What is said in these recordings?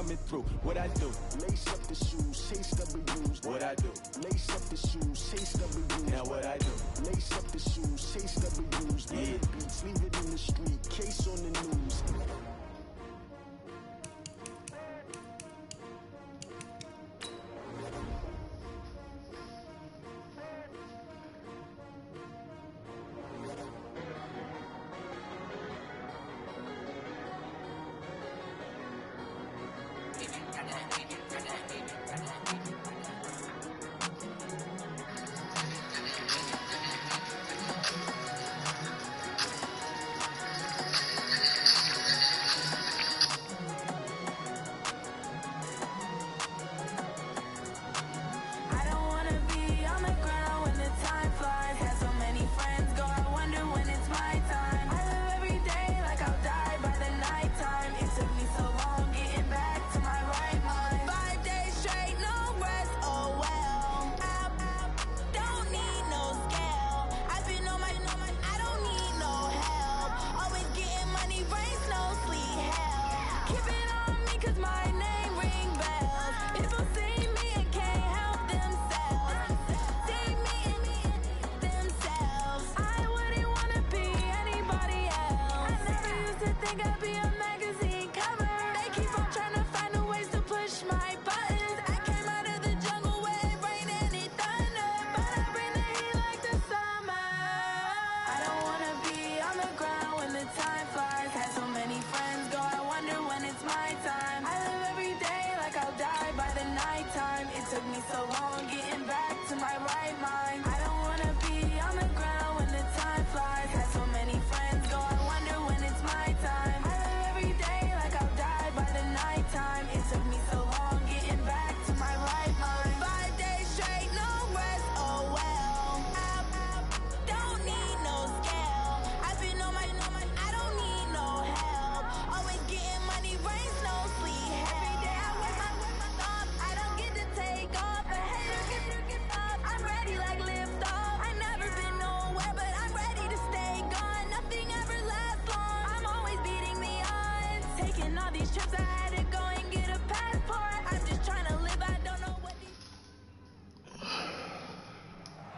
coming through. What I do? Lace up the shoes, chase W's. What I do? Lace up the shoes, chase W's. Now what I do? Lace up the shoes, chase W's. Yeah. Beats, leave it in the street, case on the news.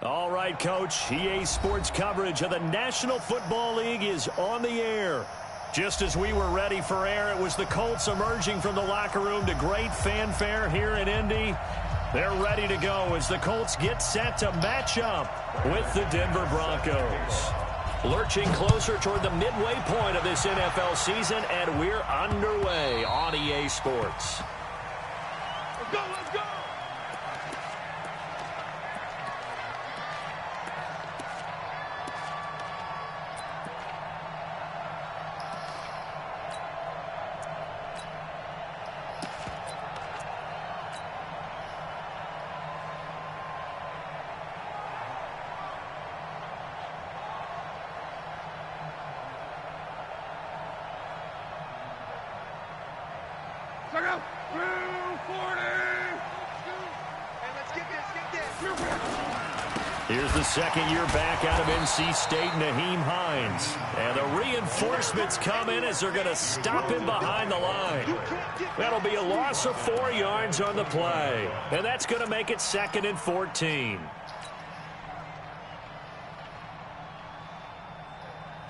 All right, Coach. EA Sports coverage of the National Football League is on the air. Just as we were ready for air, it was the Colts emerging from the locker room to great fanfare here in Indy. They're ready to go as the Colts get set to match up with the Denver Broncos. Lurching closer toward the midway point of this NFL season, and we're underway on EA Sports. Let's go, let's go! Here's the second year back out of NC State, Naheem Hines. And the reinforcements come in as they're going to stop him behind the line. That'll be a loss of 4 yards on the play. And that's going to make it 2nd and 14.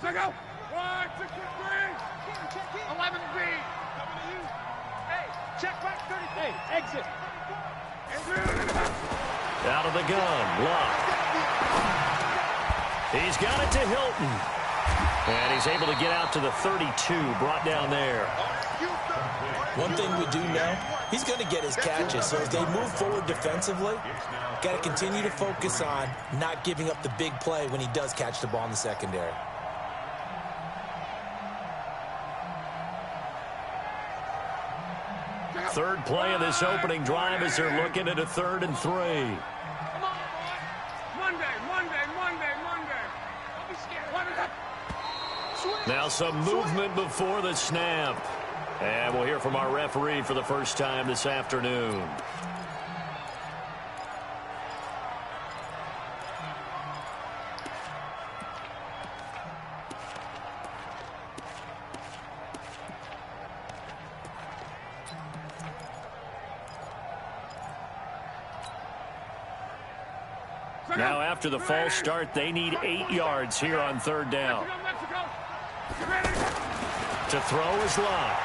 Check out. 1, 2, 3. 11 feet. Hey, check back 30. Hey, exit. Out of the gun, Luck. He's got it to Hilton. And he's able to get out to the 32, brought down there. One thing we do know, he's going to get his catches. So as they move forward defensively, got to continue to focus on not giving up the big play when he does catch the ball in the secondary. Third play of this opening drive as they're looking at a 3rd and 3. Come on, boy. Monday. Don't be scared. Now some movement before the snap. And we'll hear from our referee for the first time this afternoon. Now after the false start, they need 8 yards here on 3rd down. To throw is Lott.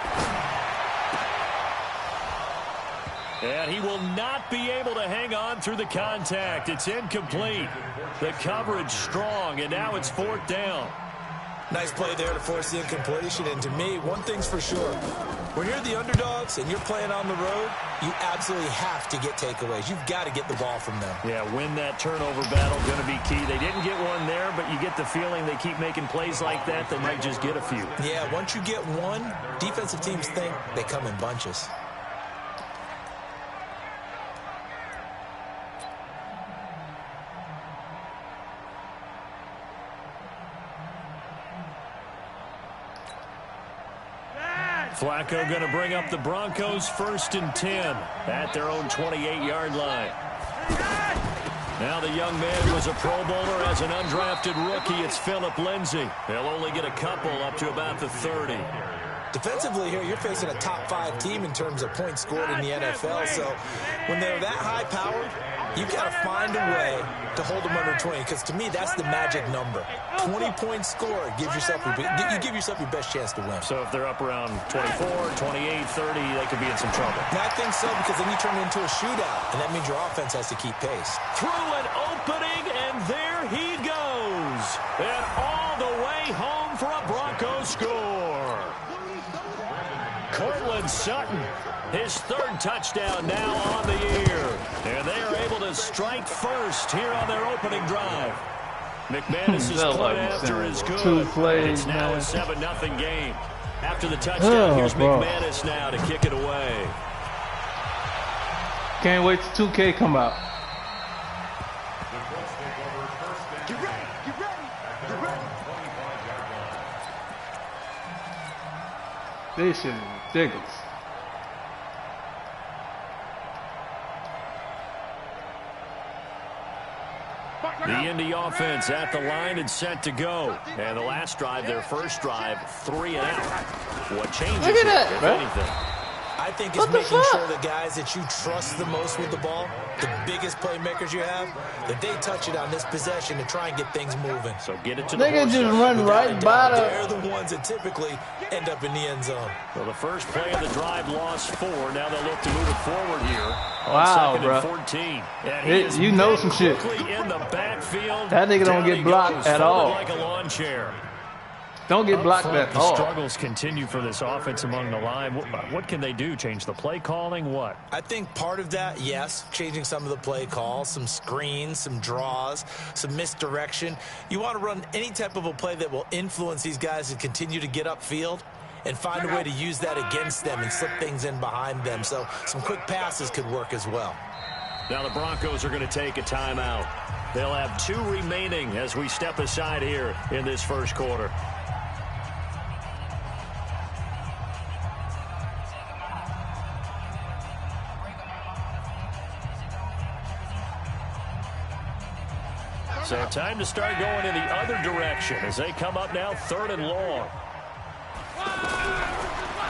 And he will not be able to hang on through the contact. It's incomplete. The coverage strong, and now it's 4th down. Nice play there to force the incompletion. And to me, one thing's for sure. When you're the underdogs and you're playing on the road, you absolutely have to get takeaways. You've got to get the ball from them. Yeah, win that turnover battle, going to be key. They didn't get one there, but you get the feeling they keep making plays like that, they might just get a few. Yeah, once you get one, defensive teams think they come in bunches. Flacco going to bring up the Broncos 1st and 10 at their own 28-yard line. Now the young man who was a Pro Bowler as an undrafted rookie, it's Phillip Lindsay. They'll only get a couple up to about the 30. Defensively here, you're facing a top-5 team in terms of points scored in the NFL. So when they're that high-powered, you've got to find a way to hold them under 20. Because to me, that's the magic number. 20 points scored gives yourself you give yourself your best chance to win. So if they're up around 24, 28, 30, they could be in some trouble. And I think so, because then you turn it into a shootout, and that means your offense has to keep pace. Through an opening, and there he goes. And all the way home for a Broncos score. Cortland Sutton, his 3rd touchdown now on the year. And they are able to strike first here on their opening drive. McManus's point after is good. 2 plays, it's now man. a 7-0 game. After the touchdown, here's McManus now to kick it away. Can't wait till 2K come out. Get ready, get ready, get ready. This shit is ridiculous. The Indy offense at the line and set to go. And the last drive, their first drive, 3 and out. What changes Look at that, if bro. anything? I think it's making sure the guys that you trust the most with the ball, the biggest playmakers you have, that they touch it on this possession to try and get things moving. So get it to the Nigga horse. just run right by They're the ones that typically end up in the end zone. Well, the first play of the drive lost 4. Now they'll look to move it forward here. Wow, on 2nd bro. and 14. And he is You know some shit. quickly in the backfield. That nigga don't Down get he blocked goes, at folded all. like a lawn chair. Don't get blocked Up front, at the all. struggles continue for this offense among the line. What can they do? Change the play calling? What? I think part of that, yes, changing some of the play calls, some screens, some draws, some misdirection. You want to run any type of a play that will influence these guys to continue to get upfield and find a way to use that against them and slip things in behind them. So some quick passes could work as well. Now the Broncos are going to take a timeout. They'll have 2 remaining as we step aside here in this first quarter. So time to start going in the other direction as they come up now 3rd and long.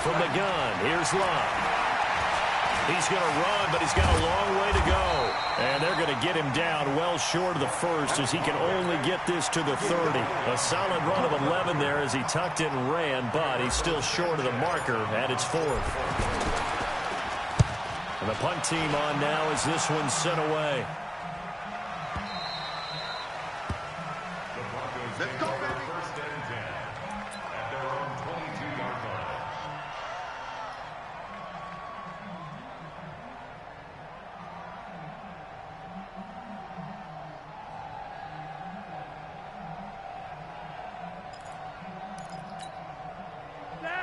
From the gun, here's Lott. He's going to run, but he's got a long way to go. And they're going to get him down well short of the first as he can only get this to the 30. A solid run of 11 there as he tucked it and ran, but he's still short of the marker at its 4th. And the punt team on now as this one's sent away. Let's go, baby. First and 10 at their own 22-yard line.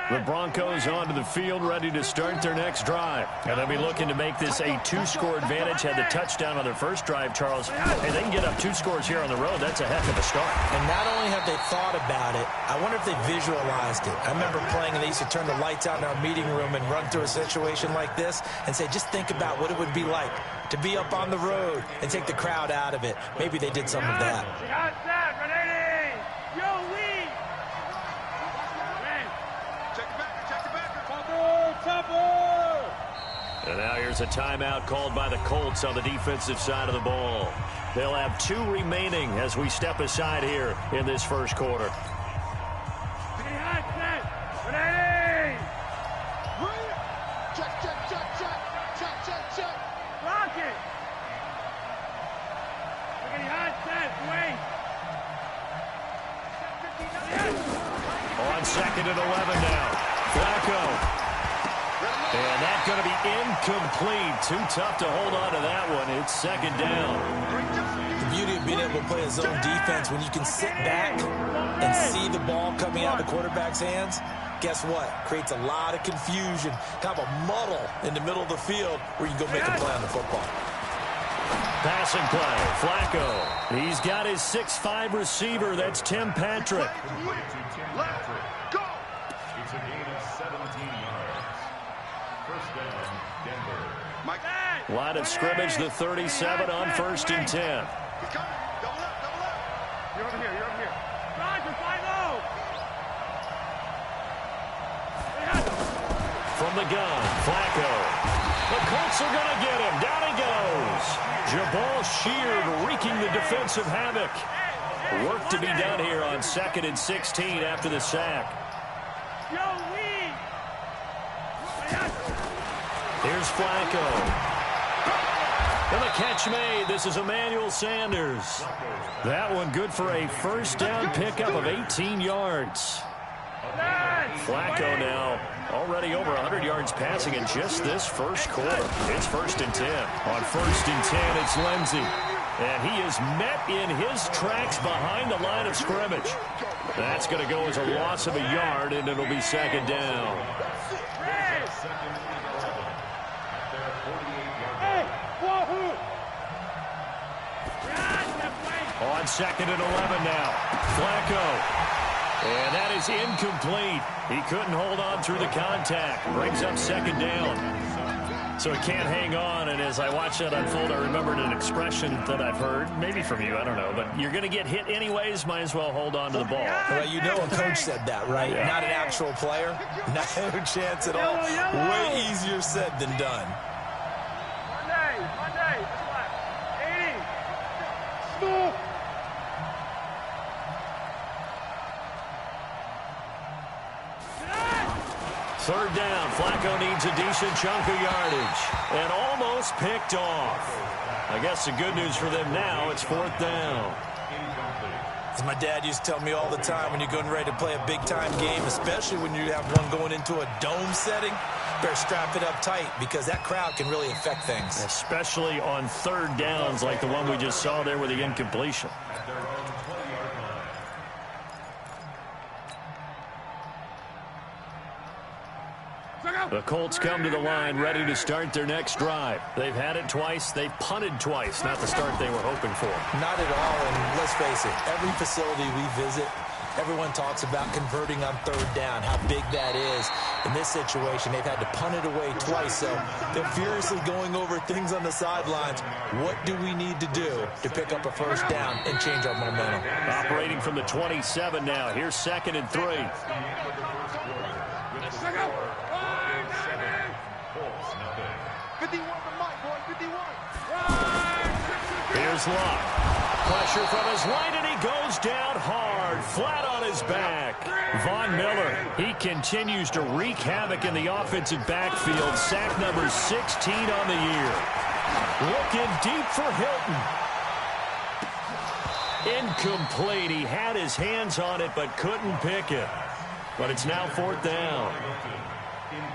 The Broncos onto the field, ready to start their next drive. And they'll be looking to make this a 2-score advantage. Had the touchdown on their first drive, Charles. Hey, they can get up 2 scores here on the road. That's a heck of a start. And not only have they thought about it, I wonder if they visualized it. I remember playing, and they used to turn the lights out in our meeting room and run through a situation like this and say, just think about what it would be like to be up on the road and take the crowd out of it. Maybe they did some of that. And now here's a timeout called by the Colts on the defensive side of the ball. They'll have 2 remaining as we step aside here in this first quarter. On 2nd and 11 now. Flacco. And that's going to be incomplete. Too tough to hold on to that one. It's 2nd down. The beauty of being able to play a zone defense when you can sit back and see the ball coming out of the quarterback's hands, guess what? Creates a lot of confusion, kind of a muddle in the middle of the field where you can go make a play on the football. Passing play. Flacco. He's got his 6'5" receiver. That's Tim Patrick. Go! It's a gain of 17 yards. First down, Denver. Line of scrimmage, the 37 on 1st and 10. He's coming. Double up, double up. You're over here, you're over here. Roger, 5-0. From the gun, Flacco. The Colts are going to get him. Down he goes. Jabal Sheard wreaking the defensive havoc. Work to be done here on 2nd and 16 after the sack. Here's Flacco. And the catch made. This is Emmanuel Sanders. That one good for a first down pickup of 18 yards. Flacco now already over 100 yards passing in just this first quarter. It's 1st and 10. On 1st and 10, it's Lindsey. And he is met in his tracks behind the line of scrimmage. That's going to go as a loss of a yard, and it'll be 2nd down. On 2nd and 11 now. Flacco. And that is incomplete. He couldn't hold on through the contact. Brings up 2nd down. So he can't hang on. And as I watch that unfold, I remembered an expression that I've heard, maybe from you, I don't know. But you're going to get hit anyways, might as well hold on to the ball. Well, you know a coach said that, right? Yeah. Not an actual player. Not a chance at all. Way easier said than done. Monday. 80. Smooth. Third down. Flacco needs a decent chunk of yardage. And almost picked off. I guess the good news for them now, it's 4th down. As my dad used to tell me all the time, when you're getting ready to play a big-time game, especially when you have one going into a dome setting, better strap it up tight because that crowd can really affect things. Especially on 3rd downs like the one we just saw there with the incompletion. The Colts come to the line ready to start their next drive. They've had it twice. They've punted twice. Not the start they were hoping for. Not at all. And let's face it, every facility we visit, everyone talks about converting on 3rd down, how big that is. In this situation, they've had to punt it away twice, so they're furiously going over things on the sidelines. What do we need to do to pick up a first down and change our momentum? Operating from the 27 now. Here's 2nd and 3. Here's Locke. Pressure from his right, and he goes down hard, flat on his back. Von Miller, he continues to wreak havoc in the offensive backfield. Sack number 16 on the year. Looking deep for Hilton. Incomplete. He had his hands on it, but couldn't pick it. But it's now 4th down.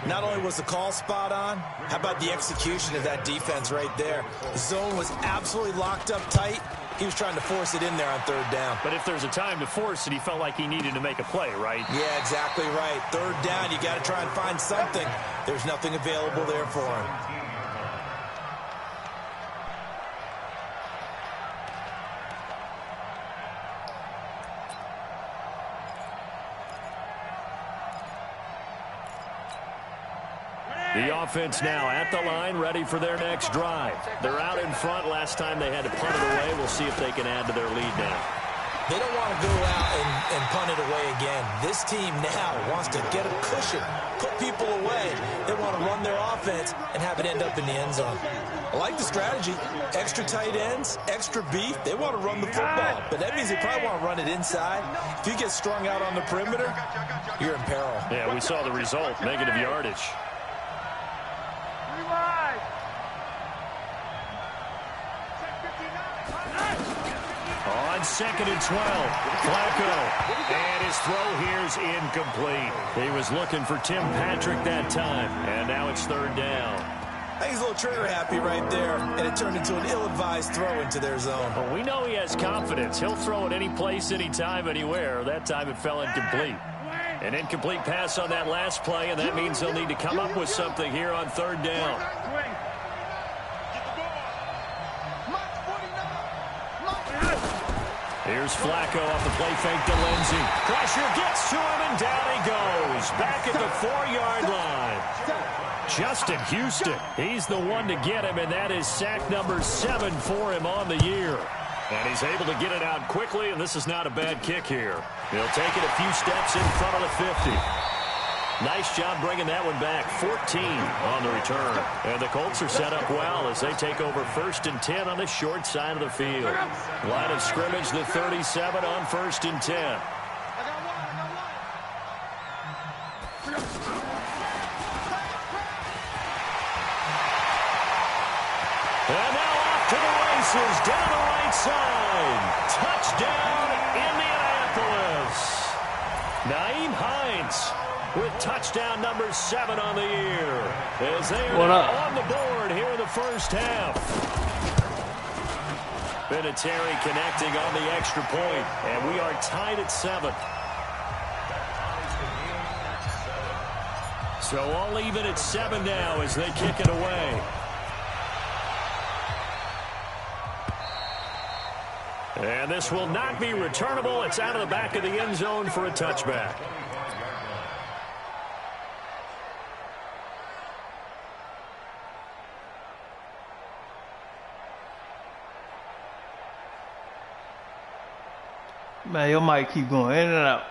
Not only was the call spot on, how about the execution of that defense right there? The zone was absolutely locked up tight. He was trying to force it in there on 3rd down. But if there's a time to force it, he felt like he needed to make a play, right? Yeah, exactly right. 3rd down, you got to try and find something. There's nothing available there for him. The offense now at the line, ready for their next drive. They're out in front. Last time they had to punt it away. We'll see if they can add to their lead now. They don't want to go out and punt it away again. This team now wants to get a cushion, put people away. They want to run their offense and have it end up in the end zone. I like the strategy. Extra tight ends, extra beef. They want to run the football, but that means they probably want to run it inside. If you get strung out on the perimeter, you're in peril. Yeah, we saw the result, negative yardage. On 2nd and 12, Flacco, and his throw here's incomplete. He was looking for Tim Patrick that time, and now it's 3rd down. I think he's a little trigger happy right there, and it turned into an ill-advised throw into their zone. Well, we know he has confidence. He'll throw it any place, anytime, anywhere. That time it fell incomplete. An incomplete pass on that last play, and that means they'll need to come up with something here on 3rd down. Here's Flacco off the play fake to Lindsey. Pressure gets to him, and down he goes. Back at the 4-yard line. Justin Houston, he's the one to get him, and that is sack number 7 for him on the year. And he's able to get it out quickly, and this is not a bad kick here. He'll take it a few steps in front of the 50. Nice job bringing that one back. 14 on the return. And the Colts are set up well as they take over 1st and 10 on the short side of the field. Line of scrimmage, the 37 on 1st and 10. And now off to the races, down the right side. Touchdown, Indianapolis. Nyheim Hines with touchdown number 7 on the year. As they are on the board here in the first half. Vinatieri connecting on the extra point, and we are tied at 7. So all even at 7 now as they kick it away. And this will not be returnable. It's out of the back of the end zone for a touchback. Man, your mic keep going in and out.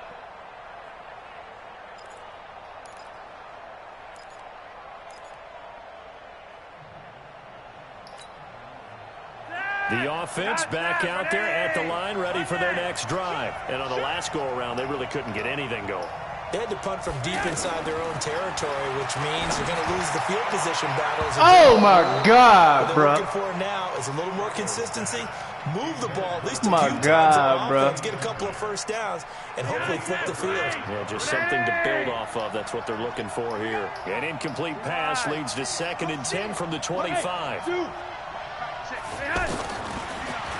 The offense back out there at the line, ready for their next drive. And on the last go-around, they really couldn't get anything going. They had to punt from deep inside their own territory, which means you're going to lose the field position battles. Oh, my God, bro. What they're looking for now is a little more consistency. Move the ball at least a few times on offense, get a couple of first downs, and hopefully flip the field. Yeah, just something to build off of. That's what they're looking for here. An incomplete pass leads to 2nd and 10 from the 25.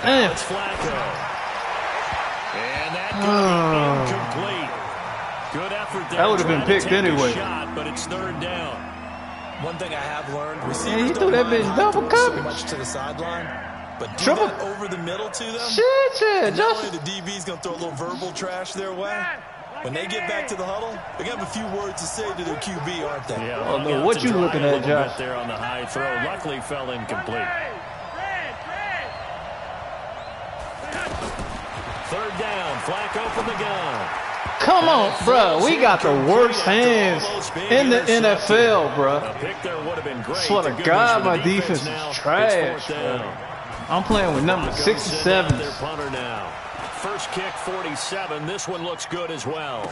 It's Flacco. And that could be incomplete. Good effort there. That would have been picked anyway. Shot, but it's 3rd down. One thing I have learned, receivers he threw that bitch double coverage. So much to the sideline, but do that over the middle to them. Shit, not only the DB's going to throw a little verbal trash their way, when they get back to the huddle, they have a few words to say to their QB, aren't they? Yeah, oh, no, what you looking at, Josh? There on the high throw, luckily fell incomplete. 3rd down, Flacco from the gun. Come on, bro. We got the worst hands in the NFL, bro. A pick there would have been great. I swear to God, my defense is trash, bro. I'm playing with number 67. Their punter now. First kick, 47. This one looks good as well.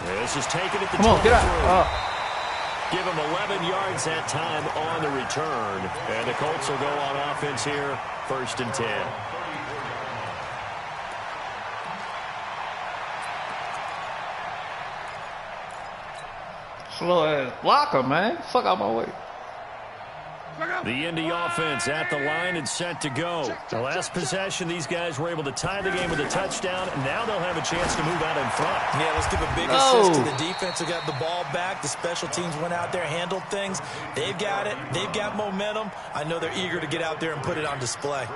This is taken at the Come on, get out. Give him 11 yards that time on the return. And the Colts will go on offense here, 1st and 10. Slow ass blocker, man. Fuck out my way. The Indy offense at the line and set to go. The last possession, these guys were able to tie the game with a touchdown. And now they'll have a chance to move out in front. Yeah, let's give a big assist to the defense who got the ball back. The special teams went out there, handled things. They've got it. They've got momentum. I know they're eager to get out there and put it on display.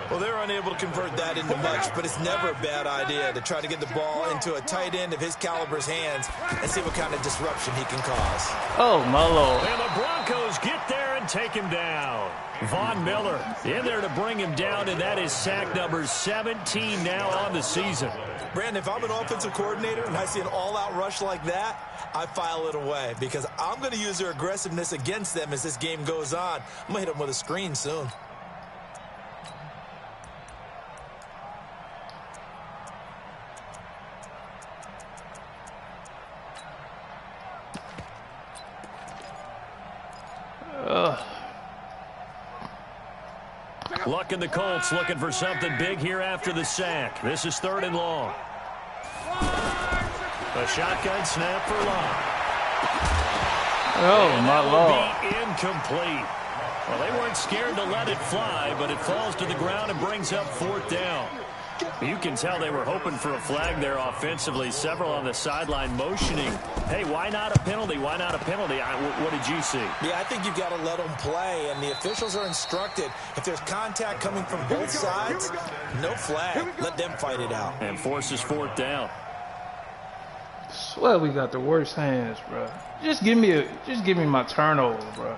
Well, they're unable to convert that into much, but it's never a bad idea to try to get the ball into a tight end of his caliber's hands and see what kind of disruption he can cause. Oh, my Lord. And the Broncos get there and and take him down. Von Miller in there to bring him down, and that is sack number 17 now on the season. Brandon, if I'm an offensive coordinator and I see an all-out rush like that, I file it away because I'm going to use their aggressiveness against them as this game goes on. I'm going to hit them with a screen soon. Luck in the Colts looking for something big here after the sack. This is 3rd and long. A shotgun snap for Long. Oh, my Lord. Incomplete. Well, they weren't scared to let it fly, but it falls to the ground and brings up 4th down. You can tell they were hoping for a flag there offensively. Several on the sideline motioning, hey, why not a penalty? Why not a penalty? What did you see? Yeah, I think you've got to let them play, and the officials are instructed. If there's contact coming from both sides, no flag. Let them fight it out. And forces 4th down. I swear we got the worst hands, bro. Just give me my turnover, bro.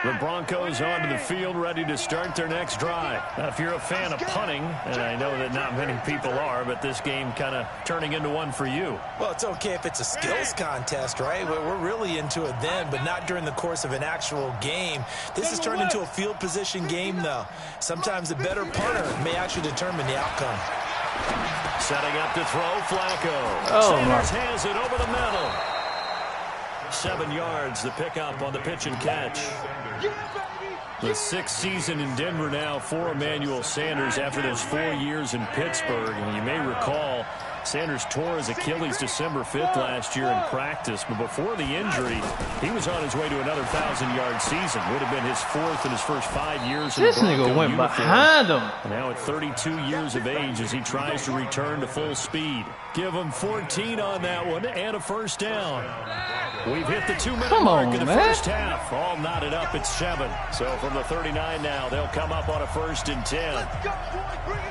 The Broncos onto the field, ready to start their next drive. Now, if you're a fan of punting, and I know that not many people are, but this game kind of turning into one for you. Well, it's okay if it's a skills contest, right? We're really into it then, but not during the course of an actual game. This has turned into a field position game, though. Sometimes the better punter may actually determine the outcome. Setting up to throw, Flacco. Oh, Sanders has it over the middle. 7 yards, the pickup on the pitch and catch. The 6th season in Denver now for Emmanuel Sanders after those 4 years in Pittsburgh. And you may recall, Sanders tore his Achilles December 5th last year in practice. But before the injury, he was on his way to another 1,000-yard season. Would have been his 4th in his first 5 years in the Bronco This nigga went uniform. behind him. Now at 32 years of age as he tries to return to full speed. Give him 14 on that one and a 1st down. We've hit the 2-minute mark in the first half. All knotted up at 7. So from the 39 now, they'll come up on a 1st and 10.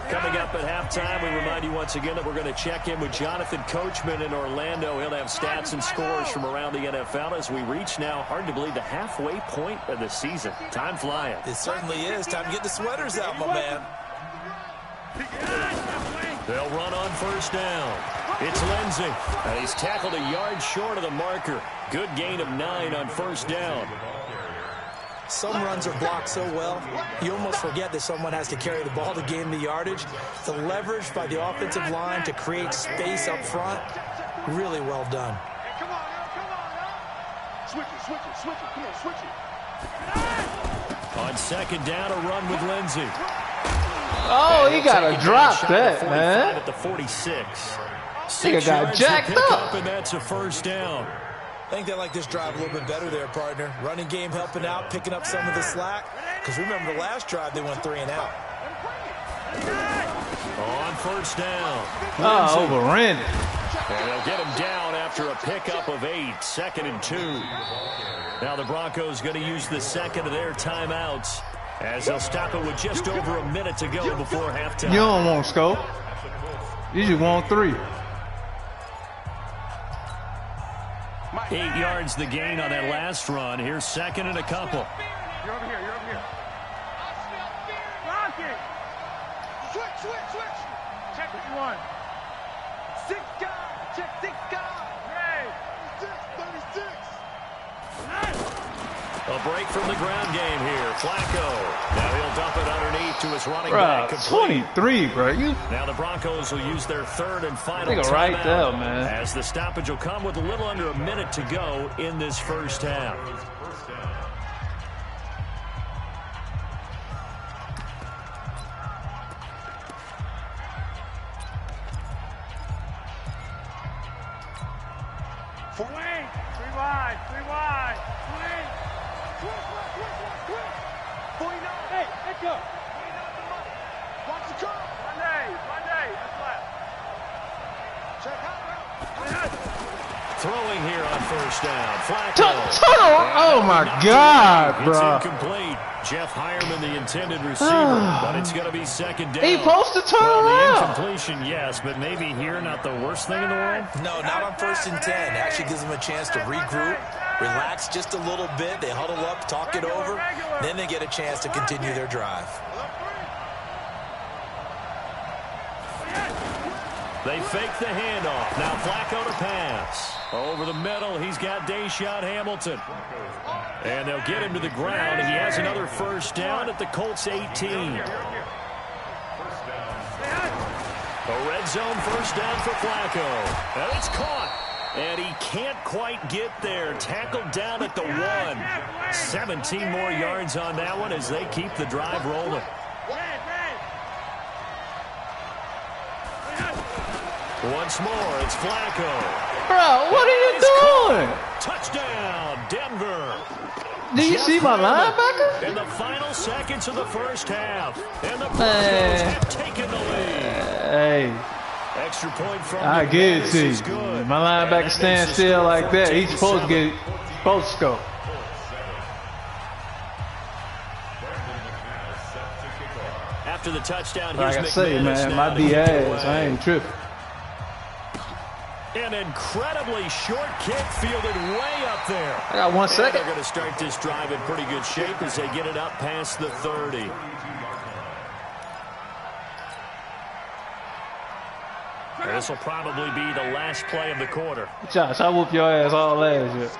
Coming up at halftime, we remind you once again that we're going to check in with Jonathan Coachman in Orlando. He'll have stats and scores from around the NFL as we reach now, hard to believe, the halfway point of the season. Time flying. It certainly is. Time to get the sweaters out, my man. They'll run on 1st down. It's Lindsey, and he's tackled a yard short of the marker. Good gain of 9 on 1st down. Some runs are blocked so well, you almost forget that someone has to carry the ball to gain the yardage. The leverage by the offensive line to create space up front, really well done. Come on, switch it, come on, switch it. On 2nd down, a run with Lindsey. Oh, he got to drop that, man. At the 46. Nigga got jacked up. And that's a 1st down. I think they like this drive a little bit better there, partner. Running game helping out, picking up some of the slack. Because remember, the last drive, they went 3 and out. On 1st down. Oh, overran it. And they'll get him down after a pickup of 8. 2nd and 2. Now the Broncos going to use the 2nd of their timeouts as they'll stop it with just over a minute to go before halftime. You don't want scope. You just want 3. 8 yards the gain on that last run. Here's 2nd and a couple. You're over here. Block it. Switch. Check what you want. 6 guys. Check 6 guys. Hey. 36. A break from the ground game here. Flacco. Now he'll dump it underneath to his running back. 23, bro. Now the Broncos will use their 3rd and final timeout right there, man. As the stoppage will come with a little under a minute to go in this first half. Three wide. Hey, let's go. Watch the curve. Monday. That's left. Check out. Throwing here on 1st down. Flacco. Oh, my God, bro. It's incomplete. Jeff Hireman, the intended receiver, but it's going to be 2nd down. He supposed to turn The around. incompletion, yes, but maybe here not the worst thing in the world. No, not on 1st and 10. Actually gives them a chance to regroup, Relax just a little bit. They huddle up, talk it over. Then they get a chance to continue their drive. They fake the handoff. Now Flacco to pass. Over the middle, he's got Deshaun Hamilton. And they'll get him to the ground. He has another first down at the Colts 18. A red zone first down for Flacco. And it's caught. And he can't quite get there. Tackled down at the 1. 17 more yards on that one as they keep the drive rolling. Once more, it's Flacco. Bro, what are you doing? Touchdown, Denver. Do you see my linebacker? In the final seconds of the first half. And the Broncos have taken the lead. Hey. Extra point from I get it to you. My linebacker stands still like that. He's supposed to get supposed to score. After the touchdown, Like here's I say, McManus man, my D ass, I ain't tripping. An incredibly short kick fielded way up there. I got 1 second. They're going to start this drive in pretty good shape as they get it up past the 30. This will probably be the last play of the quarter. Josh, I whoop your ass all last year.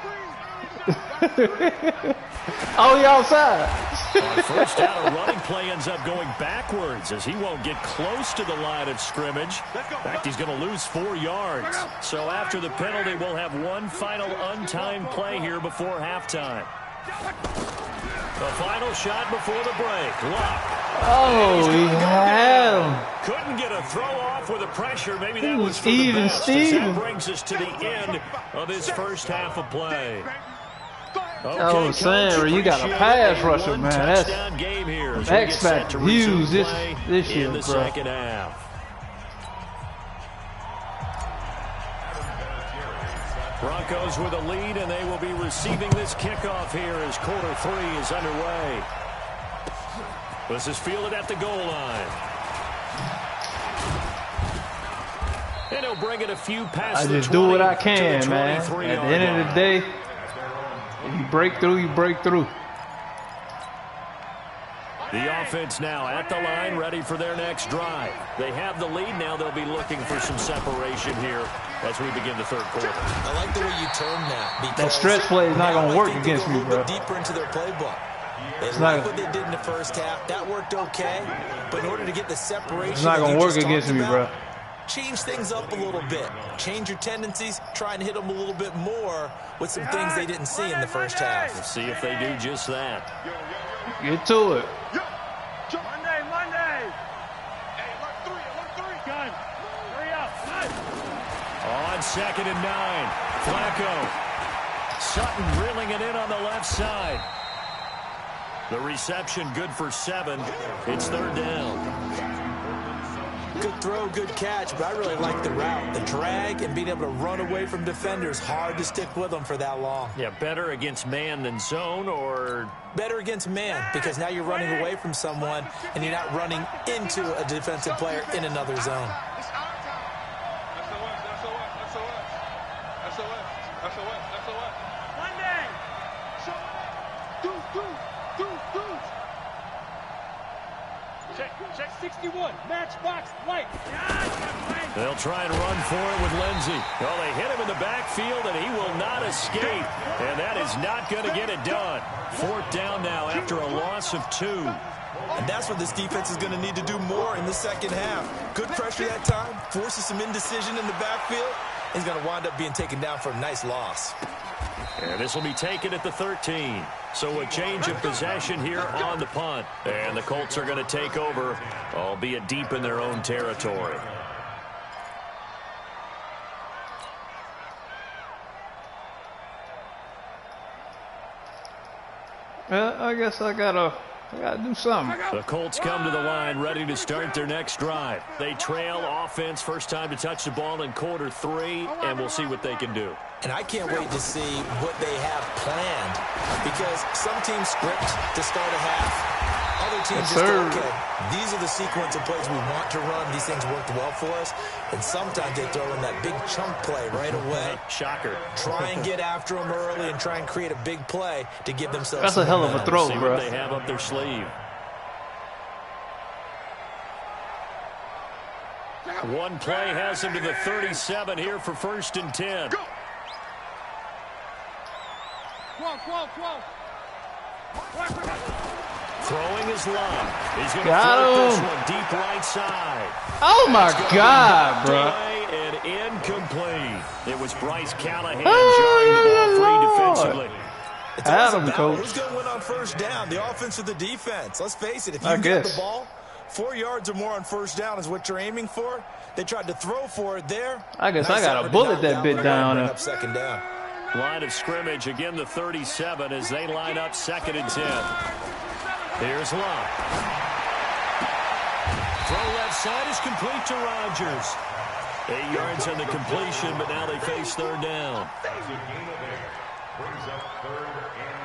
Oh, he outside. On first down, a running play ends up going backwards as he won't get close to the line of scrimmage. In fact, he's going to lose 4 yards. So after the penalty, we'll have one final untimed play here before halftime. The final shot before the break. Luck. Oh, he had him. Couldn't get a throw off with the pressure. Maybe that was for Even the best. Steven. That brings us to the end of this first half of play. Okay, I was saying, Coach, you got a pass rusher, man. That's game here as X factor huge this year, in the bro. second half. Broncos with a lead, and they will be receiving this kickoff here as quarter 3 is underway. This is fielded at the goal line. And he'll bring it a few past I the just do what I 20 can, to the man. At the 23-yard end of the line. day, if you break through, you break through. The offense now at the line, ready for their next drive. They have the lead. Now they'll be looking for some separation here as we begin the third quarter. I like the way you term that. That stretch play is not going to work against me, bro. Deeper into their playbook. They not like what they did in the first half. That worked okay. But in order to get the separation, It's not going to work against me, bro. Change things up a little bit. Change your tendencies. Try and hit them a little bit more with some things they didn't see in the first half. Let's see if they do just that. Get to it. Monday. Hey, look three. Gun. Hurry up. On 2nd and 9. Flacco. Sutton reeling it in on the left side. The reception good for 7. It's 3rd down. Good throw, good catch, but I really like the route. The drag and being able to run away from defenders. Hard to stick with them for that long. Yeah, better against man than zone, or better against man, because now you're running away from someone and you're not running into a defensive player in another zone. Monday. Check 61. Matchbox light. they'll try and run for it with Lindsey. Well, they hit him in the backfield, and he will not escape. And that is not going to get it done. 4th down now after a loss of 2. And that's what this defense is going to need to do more in the second half. Good pressure that time, forces some indecision in the backfield. He's going to wind up being taken down for a nice loss. And this will be taken at the 13. So a change of possession here on the punt. And the Colts are going to take over, albeit deep in their own territory. I guess I gotta do something. The Colts come to the line ready to start their next drive. They trail offense, first time to touch the ball in quarter 3, and we'll see what they can do. And I can't wait to see what they have planned, because some teams script to start a half Other teams just go, okay, these are the sequence of plays we want to run. These things worked well for us. And sometimes they throw in that big chunk play right away. Shocker. Try and get after them early and try and create a big play to give themselves. That's a hell of a throw, See bro. what they have up their sleeve. One play has him to the 37 here for 1st and 10. Go. 12. Throwing his love. He's going to Got throw this him. one deep right side. Oh my God, bro. And incomplete. It was Bryce Callahan jarring the ball free defensively. It's always Adam, about coach. who's going to win on 1st down, the offense or the defense. Let's face it, if I you get guess. the ball, 4 yards or more on 1st down is what you're aiming for. They tried to throw for it there. I guess Nice I got effort to to bullet knock that bit but down. bring up 2nd down. Line of scrimmage, again the 37 as they line up 2nd and 10. Here's Love. Throw left side is complete to Rodgers. 8 yards on the completion, but now they face 3rd down. As a gain of 8, brings up 3rd and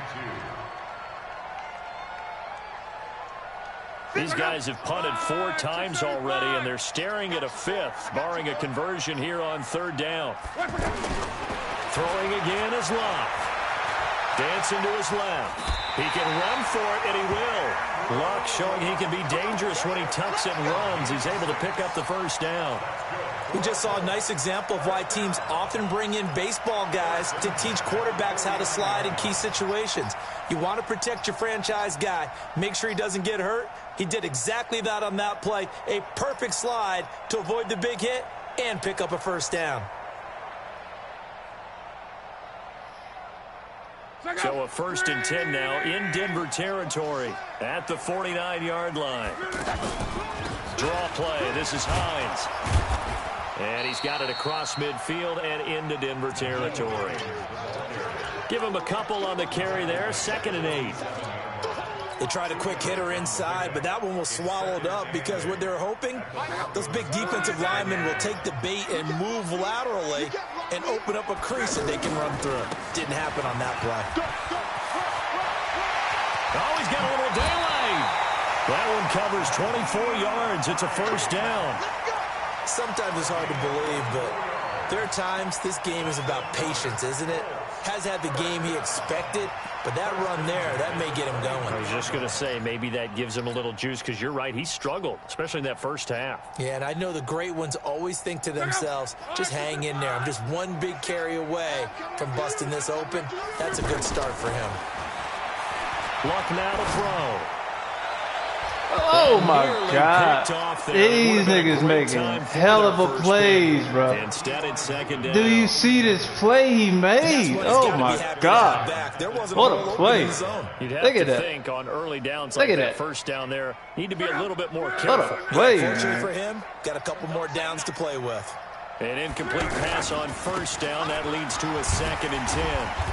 2. These guys have punted 4 times already, and they're staring at a 5th, barring a conversion here on 3rd down. Throwing again is Love. Dancing to his left. He can run for it, and he will. Luck showing he can be dangerous when he tucks it and runs. He's able to pick up the 1st down. We just saw a nice example of why teams often bring in baseball guys to teach quarterbacks how to slide in key situations. You want to protect your franchise guy. Make sure he doesn't get hurt. He did exactly that on that play. A perfect slide to avoid the big hit and pick up a 1st down. So a 1st and 10 now in Denver territory at the 49-yard line. Draw play. This is Hines. And he's got it across midfield and into Denver territory. Give him a couple on the carry there. 2nd and 8. They tried a quick hitter inside, but that one was swallowed up because what they're hoping, those big defensive linemen will take the bait and move laterally and open up a crease that they can run through. Didn't happen on that play. Oh, he's got a little daylight. That one covers 24 yards. It's a 1st down. Sometimes it's hard to believe, but there are times this game is about patience, isn't it? Has had the game he expected, but that run there, that may get him going. I was just going to say, maybe that gives him a little juice, because you're right, he struggled, especially in that 1st half. Yeah, and I know the great ones always think to themselves, just hang in there. I'm just one big carry away from busting this open. That's a good start for him. Luck now to throw. Oh my God. These niggas making hell of a plays, bro. Instead, it's 2nd down. Do you see this play he made? Oh my God. What a play. You'd have Look at to that. think on early downs Look like at that that. 1st down there, need to be a little bit more What careful. a play, Fortunately for man. him, got a couple more downs to play with. An incomplete pass on 1st down. That leads to a 2nd and 10.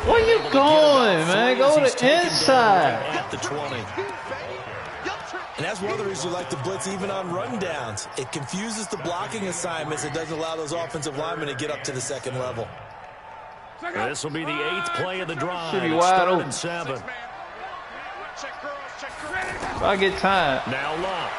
Where you Able to get going, about man? 3 Go as to he's taken inside. down At the 20. And that's one of the reasons you like to blitz even on rundowns. It confuses the blocking assignments. It doesn't allow those offensive linemen to get up to the 2nd level. This will be the 8th play of the drive. Should be It's wide 3rd open. and 7. If I get time. Now Luck.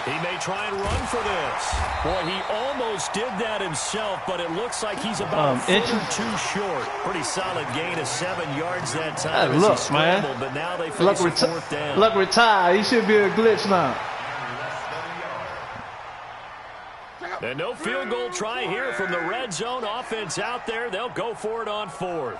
He may try and run for this. Boy, he almost did that himself, but it looks like he's about a foot or 2 short. Pretty solid gain of 7 yards that time. Hey, look, as he scrambled, man. But now they Luck, face a 4th down. Luck retired. He should be a glitch now. And no field goal try here from the red zone. Offense out there. They'll go for it on 4th.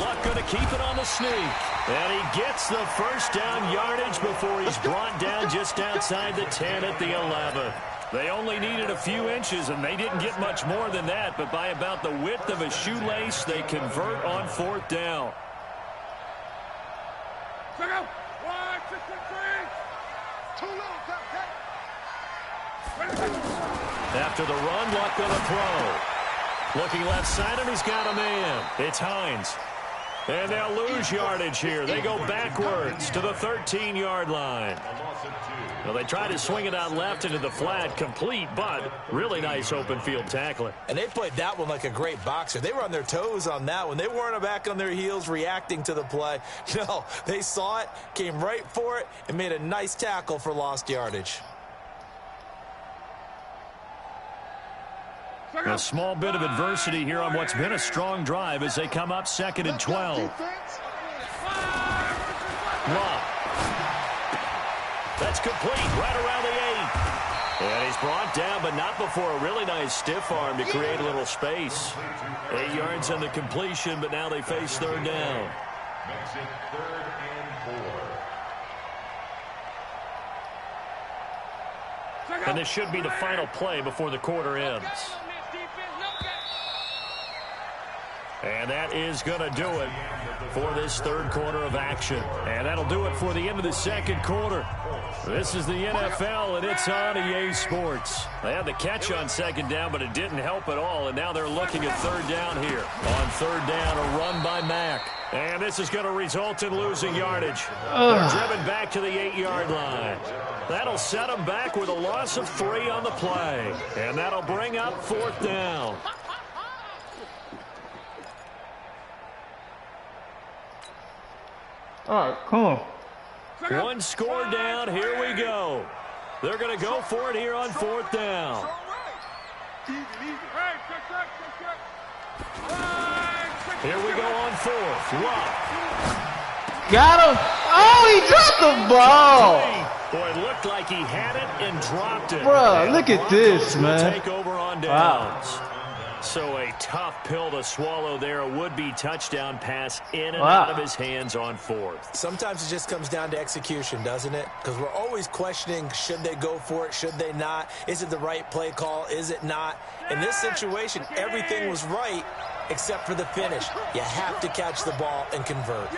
Luck going to keep it on the sneak. And he gets the 1st down yardage before he's brought down just outside the 10 at the 11. They only needed a few inches, and they didn't get much more than that. But by about the width of a shoelace, they convert on 4th down. After the run, Luck going to throw. Looking left side, and he's got a man. It's Hines. And they'll lose yardage here. They go backwards to the 13-yard line. Well, they try to swing it out left into the flat, complete, but really nice open field tackling. And they played that one like a great boxer. They were on their toes on that one. They weren't back on their heels reacting to the play. No, they saw it, came right for it, and made a nice tackle for lost yardage. A small bit of adversity here on what's been a strong drive as they come up 2nd and 12. Love. That's complete right around the 8. And he's brought down, but not before a really nice stiff arm to create a little space. 8 yards on the completion, but now they face 3rd down. Makes it 3rd and 4. And this should be the final play before the quarter ends. And that is going to do it for this 3rd quarter of action. And that'll do it for the end of the 2nd quarter. This is the NFL, and it's on EA Sports. They had the catch on 2nd down, but it didn't help at all. And now they're looking at 3rd down here. On 3rd down, a run by Mack. And this is going to result in losing yardage. They're driven back to the 8-yard line. That'll set them back with a loss of 3 on the play. And that'll bring up 4th down. All right, come on. 1 score down. Here we go. They're going to go for it here on 4th down. Here we go on 4th. Love. Got him. Oh, he dropped the ball. Boy, it looked like he had it and dropped it. Bro, look at this, man. Take over on downs. Wow. So a tough pill to swallow there. A would-be touchdown pass in and out of his hands on 4th. Sometimes it just comes down to execution, doesn't it? Because we're always questioning, should they go for it, should they not? Is it the right play call? Is it not? In this situation, everything was right except for the finish. You have to catch the ball and convert.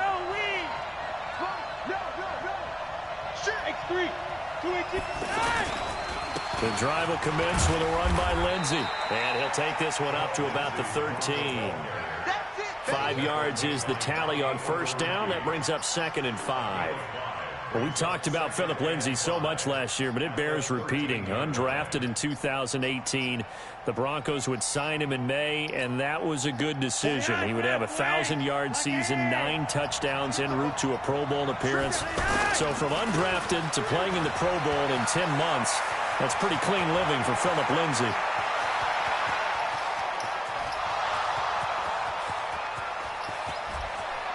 The drive will commence with a run by Lindsey. And he'll take this one up to about the 13. 5 yards is the tally on 1st down. That brings up 2nd and 5. Well, we talked about Phillip Lindsay so much last year, but it bears repeating. Undrafted in 2018. The Broncos would sign him in May, and that was a good decision. He would have a 1,000-yard season, 9 touchdowns en route to a Pro Bowl appearance. So from undrafted to playing in the Pro Bowl in 10 months, that's pretty clean living for Phillip Lindsay.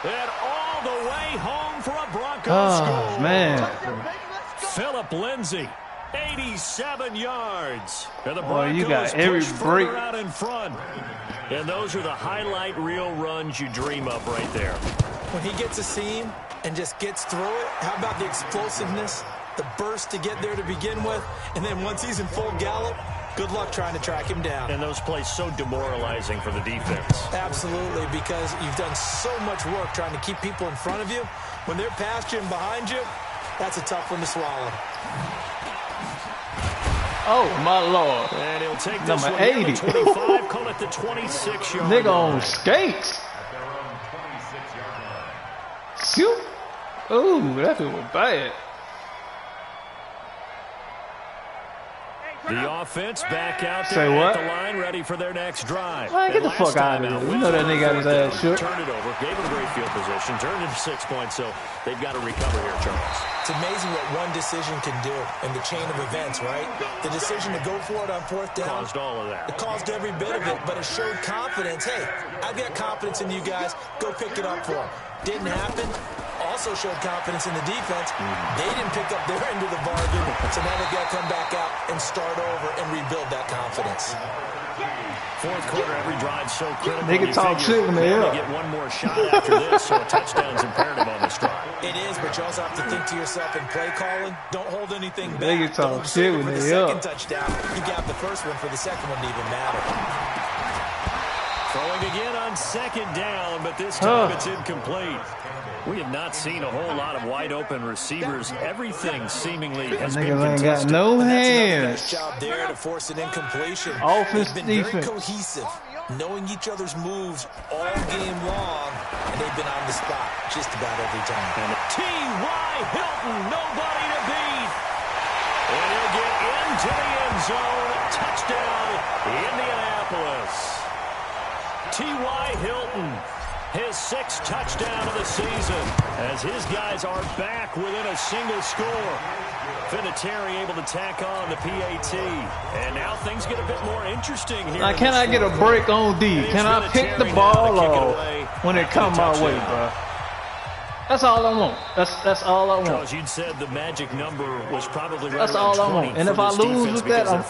And all the way home for a Broncos score. Man. Phillip Lindsay, 87 yards. And the Boy, you Broncos got every push break further out in front. And those are the highlight reel runs you dream of right there. When he gets a seam and just gets through it, how about the explosiveness, the burst to get there to begin with, and then once he's in full gallop, good luck trying to track him down. And those plays so demoralizing for the defense. Absolutely, because you've done so much work trying to keep people in front of you. When they're past you and behind you, that's a tough one to swallow. Oh, my Lord. And he'll take this Number one 80. to 25, call it the 26-yard Nigga line. on skates. At their own 26-yard line. Shoot. Ooh, that was bad. The offense back out there Say what? at the line, ready for their next drive. Man, get And the fuck last out time of out, here. You know that nigga got his ass shook. Turned it over, gave him great field position, turned it to 6 points, so they've got to recover here, Charles. It's amazing what one decision can do in the chain of events, right? The decision to go for it on 4th down. Caused all of that. It caused every bit of it, but it showed confidence. Hey, I've got confidence in you guys. Go pick it up for them. Didn't happen. Also showed confidence in the defense. They didn't pick up their end of the bargain, so now they've got to come back out and start over and rebuild that confidence. 4th quarter, every drive so critical. Nigga You talk figure shit when they they only up. get one more shot after this, so a touchdown's imperative on this drive. It is, but you also have to think to yourself in play calling, don't hold anything back. Nigga talk Don't shit save it when for the they second up. touchdown. You got the first one for the second one to even matter. Throwing again on 2nd down, but this time it's incomplete. We have not seen a whole lot of wide-open receivers. Everything seemingly has been Niggas ain't contested. got no And that's another hands. nice job there to force an incompletion. Offense, They've been very defense. cohesive. knowing each other's moves all game long, and they've been on the spot just about every time. And T.Y. Hilton, nobody to beat. And he'll get into the end zone. Touchdown, Indianapolis. T.Y. Hilton, his 6th touchdown of the season, as his guys are back within a single score. Vinatieri able to tack on the PAT. And now things get a bit more interesting here. Now, can I get a break on D? Can I pick the ball off when it comes my way, bro? That's all I want. That's all I want. Charles, you'd said the magic number was probably right That's around all I 20 want. And if I lose with that, I'm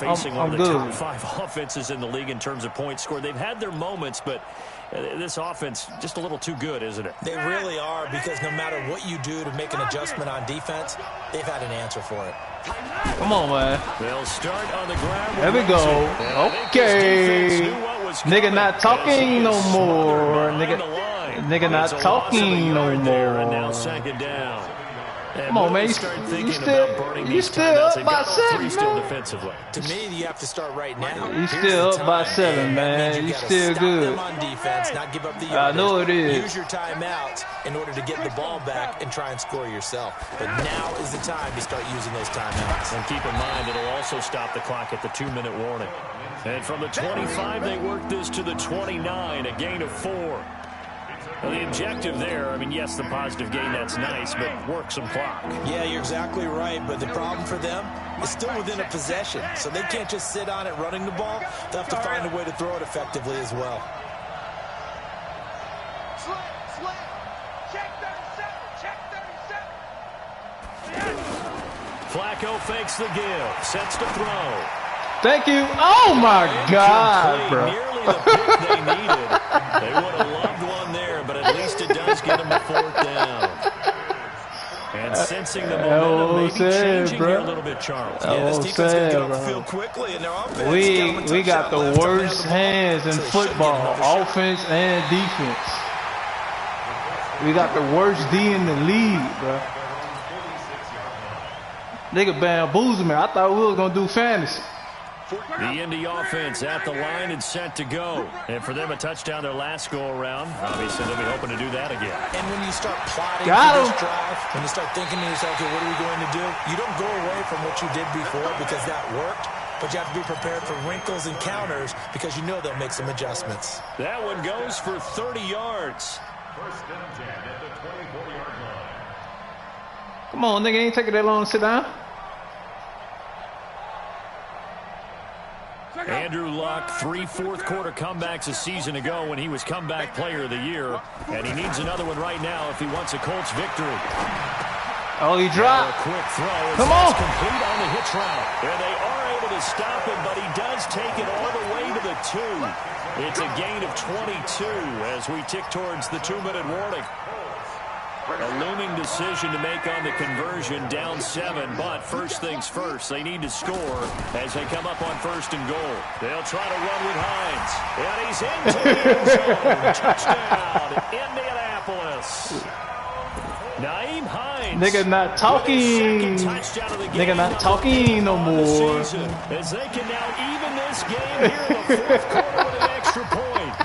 good. Top 5 offenses in the league in terms of points scored. They've had their moments, but this offense just a little too good, isn't it? They really are, because no matter what you do to make an adjustment on defense, they've had an answer for it. Come on, man. They'll start on the ground. There we go. Okay. Nigga not talking no more. Nigga not talking no more. And now 2nd down. Come on, man. You still up by 7, still man. defensively. To me, you have to start right now. You still up by 7, man. You still good. On defense, not give up the I know it is. Use your timeouts in order to get the ball back and try and score yourself. But now is the time to start using those timeouts. And keep in mind, it'll also stop the clock at the 2-minute warning. And from the 25, they work this to the 29, a gain of 4. Well, the objective there, I mean, yes, the positive gain, that's nice, but work some clock. Yeah, you're exactly right, but the problem for them is still within a possession, so they can't just sit on it running the ball. They'll have to find a way to throw it effectively as well. Check 37. Flacco fakes the give, sets to throw. Thank you. Oh, my God, bro. Nearly the pick they needed. They would have loved one there, but at least it does get them a 4th down. And sensing the momentum, maybe changing here a little bit, Charles. Yeah, this defense can get off the field quickly, and their offense. We got the worst hands in football, offense and defense. We got the worst D in the league, bro. Nigga bamboozled me. I thought we was gonna do fantasy. The Indy offense at the line and set to go. And for them, a touchdown their last go-around. Obviously, they'll be hoping to do that again. And when you start plotting for this drive, when you start thinking to yourself, okay, what are we going to do? You don't go away from what you did before because that worked, but you have to be prepared for wrinkles and counters because you know they'll make some adjustments. That one goes for 30 yards. 1st and 10 at the 24-yard line. Come on, nigga, ain't taking that long to sit down. Andrew Luck, 3 fourth-quarter comebacks a season ago when he was comeback player of the year. And he needs another one right now if he wants a Colts victory. Oh, he dropped. A quick throw. Come on. Complete on the hitch route. And they are able to stop him, but he does take it all the way to the 2. It's a gain of 22 as we tick towards the 2-minute warning. A looming decision to make on the conversion, down 7, but first things first, they need to score as they come up on 1st and goal. They'll try to run with Hines, and he's into the end zone. Touchdown, Indianapolis. Naeem Hines. Nigga not talking. Nigga not talking no more. As they can now even this game here in the 4th quarter with an extra point.